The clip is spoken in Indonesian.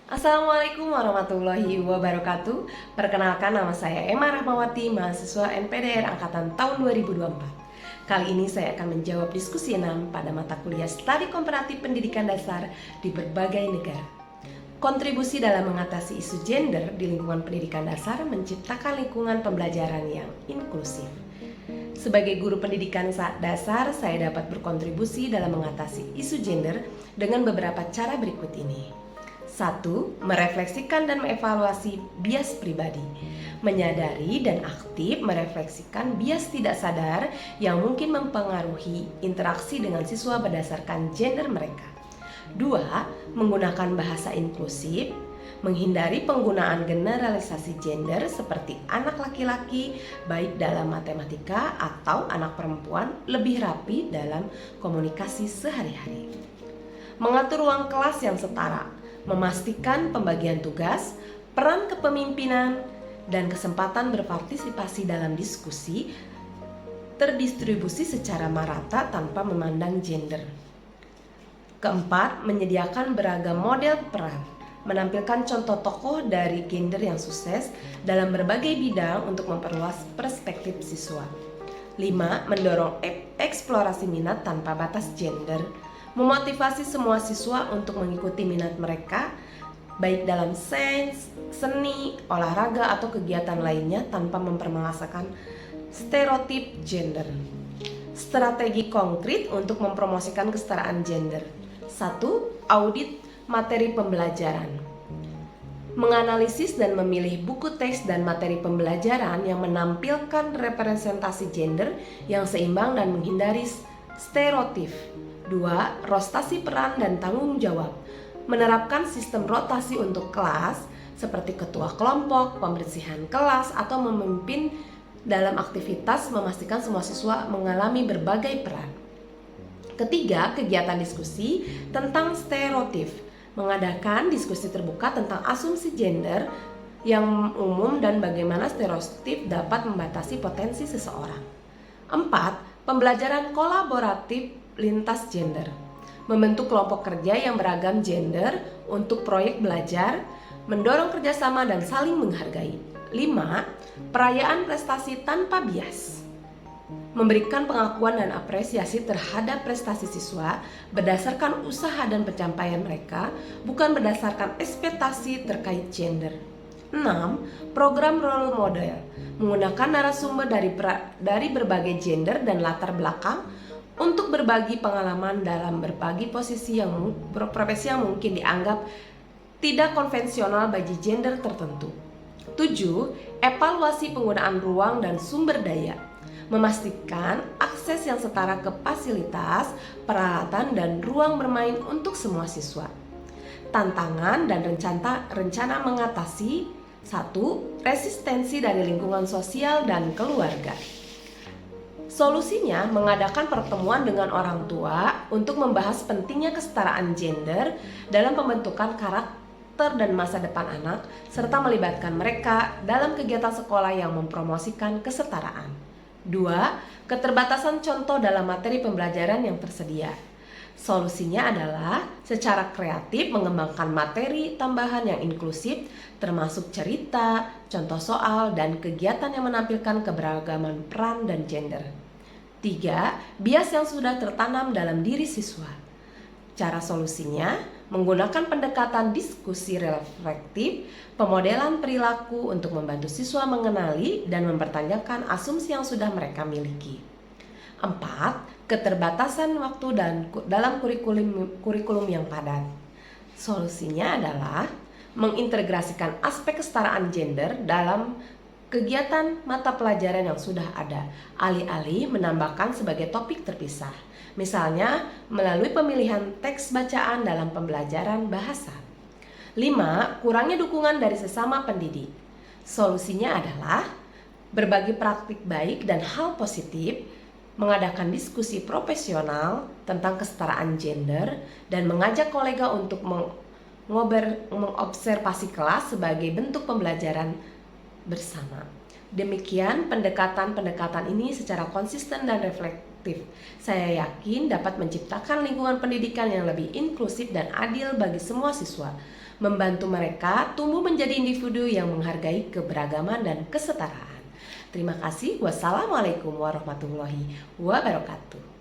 Assalamualaikum warahmatullahi wabarakatuh. Perkenalkan, nama saya Emma Rahmawati, mahasiswa NPDR Angkatan tahun 2024. Kali ini saya akan menjawab diskusi 6 pada mata kuliah Studi Komparatif Pendidikan Dasar di berbagai negara. Kontribusi dalam mengatasi isu gender di lingkungan pendidikan dasar menciptakan lingkungan pembelajaran yang inklusif. Sebagai guru pendidikan dasar, saya dapat berkontribusi dalam mengatasi isu gender dengan beberapa cara berikut ini. 1. Merefleksikan dan mengevaluasi bias pribadi. Menyadari dan aktif merefleksikan bias tidak sadar yang mungkin mempengaruhi interaksi dengan siswa berdasarkan gender mereka. 2. Menggunakan bahasa inklusif. Menghindari penggunaan generalisasi gender seperti anak laki-laki baik dalam matematika atau anak perempuan lebih rapi dalam komunikasi sehari-hari. Mengatur ruang kelas yang setara. Memastikan pembagian tugas, peran kepemimpinan, dan kesempatan berpartisipasi dalam diskusi terdistribusi secara merata tanpa memandang gender. Keempat, menyediakan beragam model peran, menampilkan contoh tokoh dari gender yang sukses dalam berbagai bidang untuk memperluas perspektif siswa. 5. Mendorong eksplorasi minat tanpa batas gender. Memotivasi semua siswa untuk mengikuti minat mereka, baik dalam sains, seni, olahraga, atau kegiatan lainnya tanpa mempermasalahkan stereotip gender. Strategi konkret untuk mempromosikan kesetaraan gender. 1. Audit materi pembelajaran. Menganalisis dan memilih buku teks dan materi pembelajaran yang menampilkan representasi gender yang seimbang dan menghindari stereotip. 2. Rotasi peran dan tanggung jawab. Menerapkan sistem rotasi untuk kelas seperti ketua kelompok, pembersihan kelas, atau memimpin dalam aktivitas, memastikan semua siswa mengalami berbagai peran. Ketiga, kegiatan diskusi tentang stereotip. Mengadakan diskusi terbuka tentang asumsi gender yang umum dan bagaimana stereotip dapat membatasi potensi seseorang. 4. Pembelajaran kolaboratif lintas gender. Membentuk kelompok kerja yang beragam gender untuk proyek belajar, mendorong kerjasama dan saling menghargai. 5. Perayaan prestasi tanpa bias. Memberikan pengakuan dan apresiasi terhadap prestasi siswa berdasarkan usaha dan pencapaian mereka, bukan berdasarkan ekspektasi terkait gender. 6. Program role model. Menggunakan narasumber dari berbagai gender dan latar belakang untuk berbagi pengalaman dalam berbagi profesi yang mungkin dianggap tidak konvensional bagi gender tertentu. 7. Evaluasi penggunaan ruang dan sumber daya. Memastikan akses yang setara ke fasilitas, peralatan, dan ruang bermain untuk semua siswa. Tantangan dan rencana mengatasi. 1. Resistensi dari lingkungan sosial dan keluarga. Solusinya, mengadakan pertemuan dengan orang tua untuk membahas pentingnya kesetaraan gender dalam pembentukan karakter dan masa depan anak, serta melibatkan mereka dalam kegiatan sekolah yang mempromosikan kesetaraan. 2. Keterbatasan contoh dalam materi pembelajaran yang tersedia. Solusinya adalah secara kreatif mengembangkan materi tambahan yang inklusif, termasuk cerita, contoh soal, dan kegiatan yang menampilkan keberagaman peran dan gender. 3. Bias yang sudah tertanam dalam diri siswa. Cara solusinya, menggunakan pendekatan diskusi reflektif, pemodelan perilaku untuk membantu siswa mengenali dan mempertanyakan asumsi yang sudah mereka miliki. 4. Keterbatasan waktu dalam kurikulum yang padat. Solusinya adalah mengintegrasikan aspek kesetaraan gender dalam kegiatan mata pelajaran yang sudah ada, alih-alih menambahkan sebagai topik terpisah. Misalnya, melalui pemilihan teks bacaan dalam pembelajaran bahasa. 5. Kurangnya dukungan dari sesama pendidik. Solusinya adalah berbagi praktik baik dan hal positif, mengadakan diskusi profesional tentang kesetaraan gender, dan mengajak kolega untuk mengobservasi kelas sebagai bentuk pembelajaran bersama. Demikian pendekatan-pendekatan ini secara konsisten dan reflektif. Saya yakin dapat menciptakan lingkungan pendidikan yang lebih inklusif dan adil bagi semua siswa. membantu mereka tumbuh menjadi individu yang menghargai keberagaman dan kesetaraan. Terima kasih. Wassalamualaikum warahmatullahi wabarakatuh.